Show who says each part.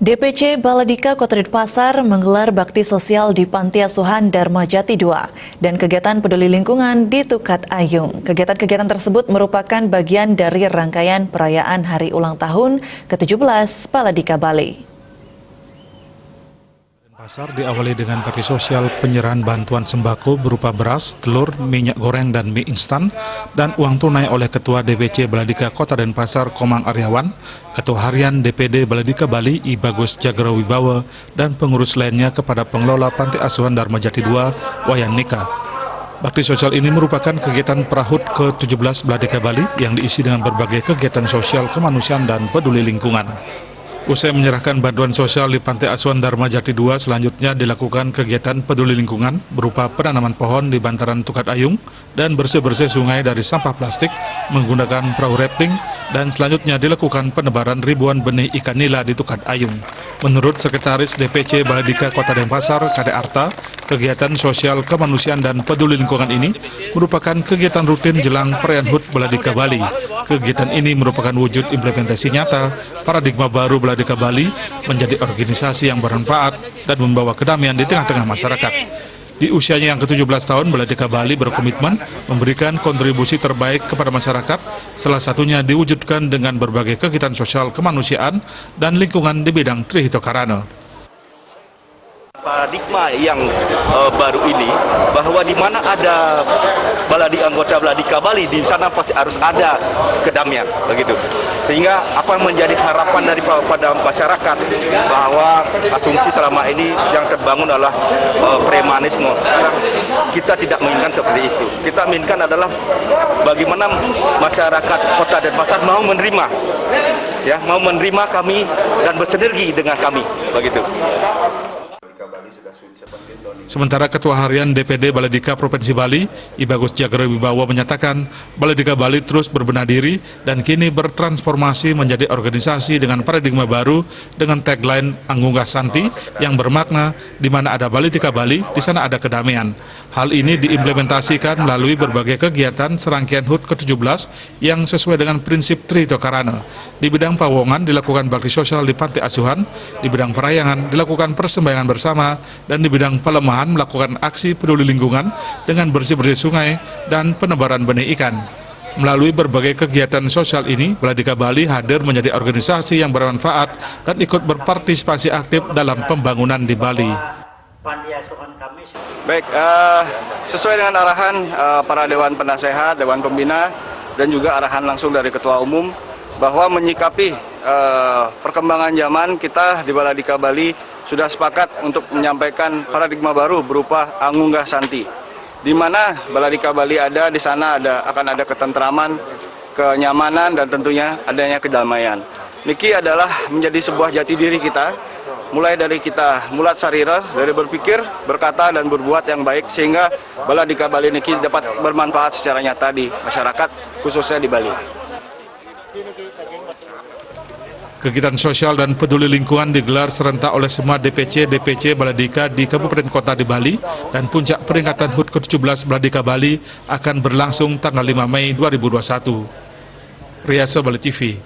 Speaker 1: DPC Baladika Kota Denpasar menggelar bakti sosial di Panti Asuhan Dharma Jati II dan kegiatan peduli lingkungan di Tukat Ayung. Kegiatan-kegiatan tersebut merupakan bagian dari rangkaian perayaan Hari Ulang Tahun ke-17 Baladika Bali.
Speaker 2: Pasar diawali dengan bakti sosial penyerahan bantuan sembako berupa beras, telur, minyak goreng, dan mie instan, dan uang tunai oleh Ketua DPC Baladika Kota Denpasar Komang Aryawan, Ketua Harian DPD Baladika Bali I Bagus Jagrawibawa, dan pengurus lainnya kepada pengelola Panti Asuhan Dharma Jati II Wayan Nika. Bakti sosial ini merupakan kegiatan Prahut ke-17 Baladika Bali yang diisi dengan berbagai kegiatan sosial kemanusiaan dan peduli lingkungan. Usai menyerahkan bantuan sosial di Panti Asuhan Dharma Jati II, selanjutnya dilakukan kegiatan peduli lingkungan berupa penanaman pohon di bantaran Tukat Ayung dan bersih-bersih sungai dari sampah plastik menggunakan perahu rafting, dan selanjutnya dilakukan penebaran ribuan benih ikan nila di Tukat Ayung. Menurut Sekretaris DPC Baladika Kota Denpasar, Kade Arta, kegiatan sosial kemanusiaan dan peduli lingkungan ini merupakan kegiatan rutin jelang perayaan HUT Baladika Bali. Kegiatan ini merupakan wujud implementasi nyata paradigma baru Baladika Bali menjadi organisasi yang bermanfaat dan membawa kedamaian di tengah-tengah masyarakat. Di usianya yang ke-17 tahun, Baladika Bali berkomitmen memberikan kontribusi terbaik kepada masyarakat, salah satunya diwujudkan dengan berbagai kegiatan sosial kemanusiaan dan lingkungan di bidang Trihito Karana.
Speaker 3: Paradigma yang baru ini, bahwa di mana ada anggota Baladika Bali, di sana pasti harus ada kedamaian, begitu. Sehingga apa menjadi harapan daripada masyarakat, bahwa asumsi selama ini yang terbangun adalah premanisme. Sekarang kita tidak menginginkan seperti itu. Kita inginkan adalah bagaimana masyarakat Kota Denpasar mau menerima, ya, mau menerima kami dan bersinergi dengan kami, begitu.
Speaker 2: Sementara Ketua Harian DPD Baladika Provinsi Bali, I Bagus Jagrawibawa, menyatakan Baladika Bali terus berbenah diri dan kini bertransformasi menjadi organisasi dengan paradigma baru dengan tagline Angunggah Santi yang bermakna di mana ada Baladika Bali, di sana ada kedamaian. Hal ini diimplementasikan melalui berbagai kegiatan serangkaian HUT ke-17 yang sesuai dengan prinsip Trihito Karana. Di bidang pawongan dilakukan bakti sosial di Panti Asuhan, di bidang perayangan dilakukan persembahyangan bersama, dan di bidang pelemahan melakukan aksi peduli lingkungan dengan bersih-bersih sungai dan penebaran benih ikan. Melalui berbagai kegiatan sosial ini, Baladika Bali hadir menjadi organisasi yang bermanfaat dan ikut berpartisipasi aktif dalam pembangunan di Bali.
Speaker 4: Baik, sesuai dengan arahan para Dewan Penasehat, Dewan Pembina, dan juga arahan langsung dari Ketua Umum, bahwa menyikapi perkembangan zaman, kita di Baladika Bali sudah sepakat untuk menyampaikan paradigma baru berupa Angunggah Santi, di mana Baladika Bali ada, di sana akan ada ketentraman, kenyamanan, dan tentunya adanya kedamaian. Niki adalah menjadi sebuah jati diri kita, mulai dari kita mulat sarira, dari berpikir, berkata, dan berbuat yang baik, sehingga Baladika Bali niki dapat bermanfaat secara nyata di masyarakat, khususnya di Bali.
Speaker 2: Kegiatan sosial dan peduli lingkungan digelar serentak oleh semua DPC Baladika di Kabupaten Kota di Bali, dan puncak peringatan HUT ke-17 Baladika Bali akan berlangsung tanggal 5 Mei 2021. Riasa Bali TV.